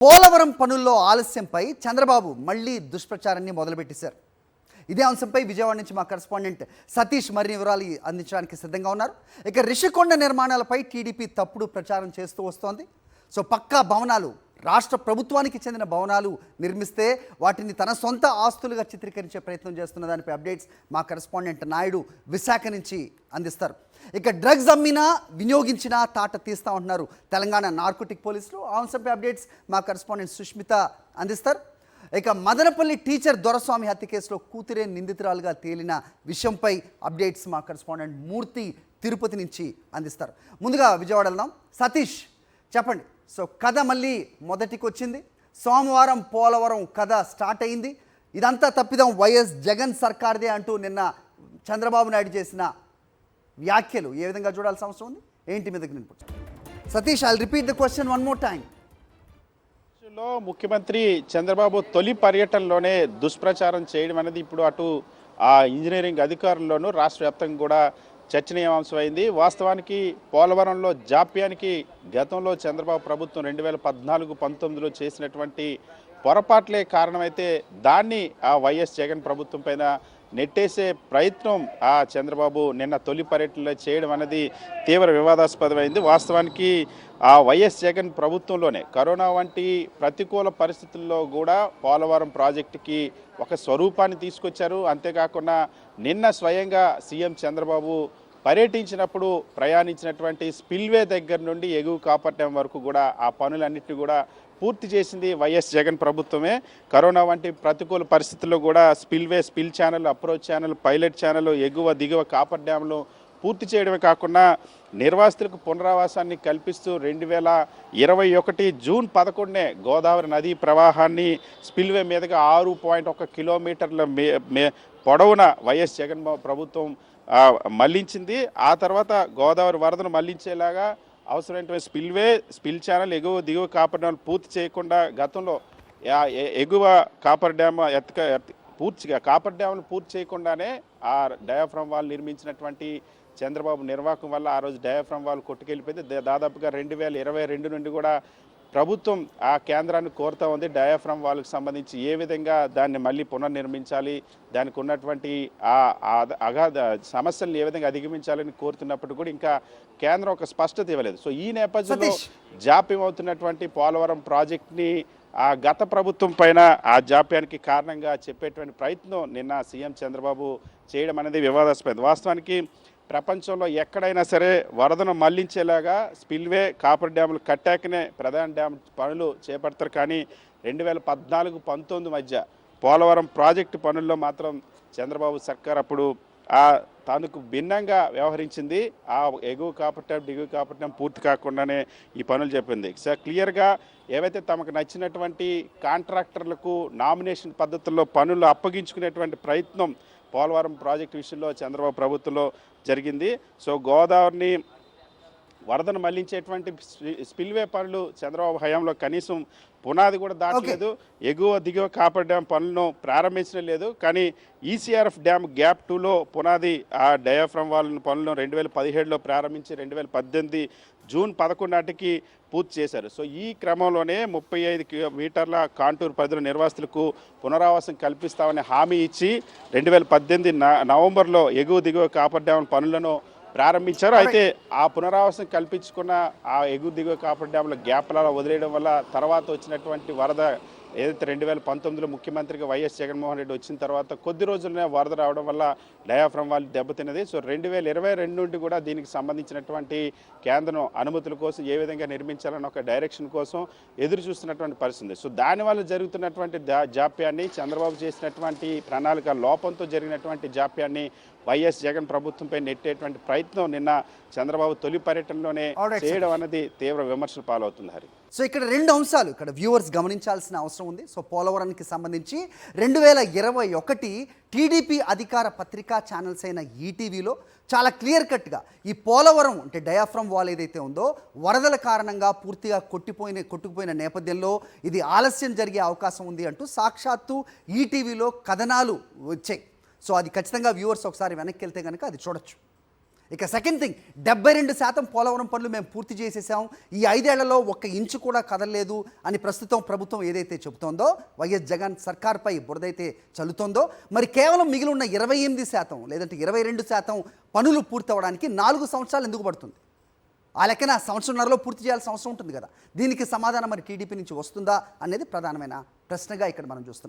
పోలవరం పనుల్లో ఆలస్యంపై చంద్రబాబు మళ్లీ దుష్ప్రచారాన్ని మొదలుపెట్టేశారు. ఇదే అంశంపై విజయవాడ నుంచి మా కరెస్పాండెంట్ సతీష్ మరిన్ని వివరాలు అందించడానికి సిద్ధంగా ఉన్నారు. ఇక రిషికొండ నిర్మాణాలపై టీడీపీ తప్పుడు ప్రచారం చేస్తూ వస్తోంది. సో పక్కా భవనాలు, రాష్ట్ర ప్రభుత్వానికి చెందిన భవనాలు నిర్మిస్తే వాటిని తన సొంత ఆస్తులుగా చిత్రీకరించే ప్రయత్నం చేస్తున్న దానిపై అప్డేట్స్ మా కరెస్పాండెంట్ నాయుడు విశాఖ నుంచి అందిస్తారు. ఇక డ్రగ్స్ అమ్మినా వినియోగించినా తాట తీస్తూ ఉంటున్నారు తెలంగాణ నార్కోటిక్ పోలీసులు. ఆ అంశంపై అప్డేట్స్ మా కరెస్పాండెంట్ సుష్మిత అందిస్తారు. ఇక మదనపల్లి టీచర్ దొరస్వామి హత్య కేసులో కూతురే నిందితురాలుగా తేలిన విషయంపై అప్డేట్స్ మా కరెస్పాండెంట్ మూర్తి తిరుపతి నుంచి అందిస్తారు. ముందుగా విజయవాడ వెళ్దాం. సతీష్ చెప్పండి. సో కథ మళ్ళీ మొదటికి వచ్చింది. సోమవారం పోలవరం కథ స్టార్ట్ అయింది. ఇదంతా తప్పిదం వైఎస్ జగన్ సర్కార్దే అంటూ నిన్న చంద్రబాబు నాయుడు చేసిన వ్యాఖ్యలు ఏ విధంగా చూడాల్సిన అవసరం ఉంది, ఏంటి మీదకి నేను Satish, I repeat the question one more time. ముఖ్యమంత్రి చంద్రబాబు తొలి పర్యటనలోనే దుష్ప్రచారం చేయడం అనేది ఇప్పుడు అటు ఆ ఇంజనీరింగ్ అధికారుల్లోనూ రాష్ట్ర వ్యాప్తంగా కూడా చర్చనీయాంశమైంది. వాస్తవానికి పోలవరంలో జాప్యానికి గతంలో చంద్రబాబు ప్రభుత్వం 2014-19లో చేసినటువంటి పొరపాట్లే కారణమైతే దాన్ని ఆ వైఎస్ జగన్ ప్రభుత్వం పైన నెట్టేసే ప్రయత్నం ఆ చంద్రబాబు నిన్న తొలి పర్యటనలో చేయడం అనేది తీవ్ర వివాదాస్పదమైంది. వాస్తవానికి ఆ వైఎస్ జగన్ ప్రభుత్వంలోనే కరోనా వంటి ప్రతికూల పరిస్థితుల్లో కూడా పోలవరం ప్రాజెక్టుకి ఒక స్వరూపాన్ని తీసుకొచ్చారు. అంతేకాకుండా నిన్న స్వయంగా సీఎం చంద్రబాబు పర్యటించినప్పుడు ప్రయాణించినటువంటి స్పిల్వే దగ్గర నుండి ఎగువ కాపర్ డ్యాం వరకు కూడా ఆ పనులన్నింటినీ కూడా పూర్తి చేసింది వైఎస్ జగన్ ప్రభుత్వమే. కరోనా వంటి ప్రతికూల పరిస్థితుల్లో కూడా spill channel, approach channel, pilot channel, ఎగువ దిగువ కాపర్ డ్యాంలో పూర్తి చేయడమే కాకుండా నిర్వాసితులకు పునరావాసాన్ని కల్పిస్తూ 2021 జూన్ 11 గోదావరి నదీ ప్రవాహాన్ని స్పిల్వే మీదుగా 6.1 కిలోమీటర్ల పొడవున వైఎస్ జగన్ ప్రభుత్వం మళ్లించింది. ఆ తర్వాత గోదావరి వరదను మళ్లించేలాగా అవసరమైన స్పిల్ ఛానల్, ఎగువ దిగువ కాపర్ డ్యామ్ పూర్తి చేయకుండా గతంలో ఎగువ కాపర్ డ్యామ్ కాపర్ డ్యామ్ను పూర్తి చేయకుండానే ఆ డయాఫ్రమ్ వాల్ నిర్మించినటువంటి చంద్రబాబు నిర్వాహకం వల్ల ఆ రోజు డయాఫ్రమ్ వాల్ కొట్టుకెళ్ళిపోయింది. దాదాపుగా 2022 నుండి కూడా ప్రభుత్వం ఆ కేంద్రాన్ని కోరుతూ ఉంది. డయాఫ్రమ్ వాల్కి సంబంధించి ఏ విధంగా దాన్ని మళ్ళీ పునర్నిర్మించాలి, దానికి ఉన్నటువంటి అగాధ సమస్యలను ఏ విధంగా అధిగమించాలని కోరుతున్నప్పుడు కూడా ఇంకా కేంద్రం ఒక స్పష్టత ఇవ్వలేదు. సో ఈ నేపథ్యంలో జాప్యం అవుతున్నటువంటి పోలవరం ప్రాజెక్ట్ని ఆ గత ప్రభుత్వం పైన ఆ జాప్యానికి కారణంగా చెప్పేటువంటి ప్రయత్నం నిన్న సీఎం చంద్రబాబు చేయడం అనేది వివాదాస్పదం. వాస్తవానికి ప్రపంచంలో ఎక్కడైనా సరే వరదను మళ్లించేలాగా స్పిల్వే, కాపర్ డ్యాములు కట్టాకనే ప్రధాన డ్యామ్ పనులు చేపడతారు. కానీ 2014-19 మధ్య పోలవరం ప్రాజెక్టు పనుల్లో మాత్రం చంద్రబాబు సర్కార్ అప్పుడు తానుకు భిన్నంగా వ్యవహరించింది. ఆ ఎగువ కాపర్ డ్యామ్, దిగువ కాపర్ డ్యామ్ పూర్తి కాకుండానే ఈ పనులు చెప్పింది. సో క్లియర్గా ఏవైతే తమకు నచ్చినటువంటి కాంట్రాక్టర్లకు నామినేషన్ పద్ధతుల్లో పనులు అప్పగించుకునేటువంటి ప్రయత్నం పోలవరం ప్రాజెక్టు విషయంలో చంద్రబాబు ప్రభుత్వంలో జరిగింది. సో గోదావరిని వరదను మళ్లించేటువంటి స్పిల్వే పనులు చంద్రబాబు హయాంలో కనీసం పునాది కూడా దాటలేదు. ఎగువ దిగువ కాపర్ డ్యామ్ పనులను ప్రారంభించడం లేదు. కానీ ఈసీఆర్ఎఫ్ డ్యామ్ గ్యాప్ 2లో పునాది ఆ డయాఫ్రమ్ వాల్ పనులను 2017లో ప్రారంభించి 2018 జూన్ 11 నాటికి పూర్తి చేశారు. సో ఈ క్రమంలోనే 35 మీటర్ల కాంటూర్ పరిధిలో నిర్వాసితులకు పునరావాసం కల్పిస్తామని హామీ ఇచ్చి 2018 నవంబర్లో ఎగువ దిగువ కాపర్ డ్యామ్ పనులను ప్రారంభించారు. అయితే ఆ పునరావాసం కల్పించుకున్న ఆ ఎగువ దిగువ కాపర్ డ్యాంల గ్యాప్లలో వదిలేయడం వల్ల తర్వాత వచ్చినటువంటి వరద ఏదైతే 2019లో ముఖ్యమంత్రిగా వైఎస్ జగన్మోహన్ రెడ్డి వచ్చిన తర్వాత కొద్ది రోజులనే వరద రావడం వల్ల డయాఫ్రమ్ వాల్ దెబ్బతిన్నది. సో 2022 నుండి కూడా దీనికి సంబంధించినటువంటి కేంద్రం అనుమతుల కోసం ఏ విధంగా నిర్మించాలన్న ఒక డైరెక్షన్ కోసం ఎదురు చూస్తున్నటువంటి పరిస్థితి. సో దానివల్ల జరుగుతున్నటువంటి జాప్యాన్ని, చంద్రబాబు చేసినటువంటి ప్రణాళిక లోపంతో జరిగినటువంటి జాప్యాన్ని వైఎస్ జగన్ ప్రభుత్వంపై నెట్టేటువంటి ప్రయత్నం నిన్న చంద్రబాబు తొలి పర్యటనలోనే చేయడం అనేది తీవ్ర విమర్శలు పాలవుతుంది. హరి, సో ఇక్కడ రెండు అంశాలు ఇక్కడ వ్యూవర్స్ గమనించాల్సిన అవసరం ఉంది. సో పోలవరానికి సంబంధించి 2021 టీడీపీ అధికార పత్రికా ఛానల్స్ అయిన ఈటీవీలో చాలా క్లియర్ కట్గా ఈ పోలవరం అంటే డయాఫ్రమ్ వాల్ ఏదైతే ఉందో వరదల కారణంగా పూర్తిగా కొట్టుకుపోయిన నేపథ్యంలో ఇది ఆలస్యం జరిగే అవకాశం ఉంది అంటూ సాక్షాత్తు ఈటీవీలో కథనాలు వచ్చాయి. సో అది ఖచ్చితంగా వ్యూవర్స్ ఒకసారి వెనక్కి వెళ్తే కనుక అది చూడొచ్చు. ఇక సెకండ్ థింగ్ 72% పోలవరం పనులు మేము పూర్తి చేసేసాం, ఈ 5 ఏళ్లలో ఒక్క ఇంచు కూడా కదలలేదు అని ప్రస్తుతం ప్రభుత్వం ఏదైతే చెబుతోందో, వైఎస్ జగన్ సర్కార్పై బురదైతే చల్లుతోందో, మరి కేవలం మిగిలి ఉన్న 28% లేదంటే 22% పనులు పూర్తి అవ్వడానికి 4 సంవత్సరాలు ఎందుకు పడుతుంది? ఆ లెక్కన సంవత్సరంన్నరలో పూర్తి చేయాల్సిన అవసరం ఉంటుంది కదా. దీనికి సమాధానం మరి టీడీపీ నుంచి వస్తుందా అనేది ప్రధానమైన ప్రశ్నగా ఇక్కడ మనం చూస్తున్నాం.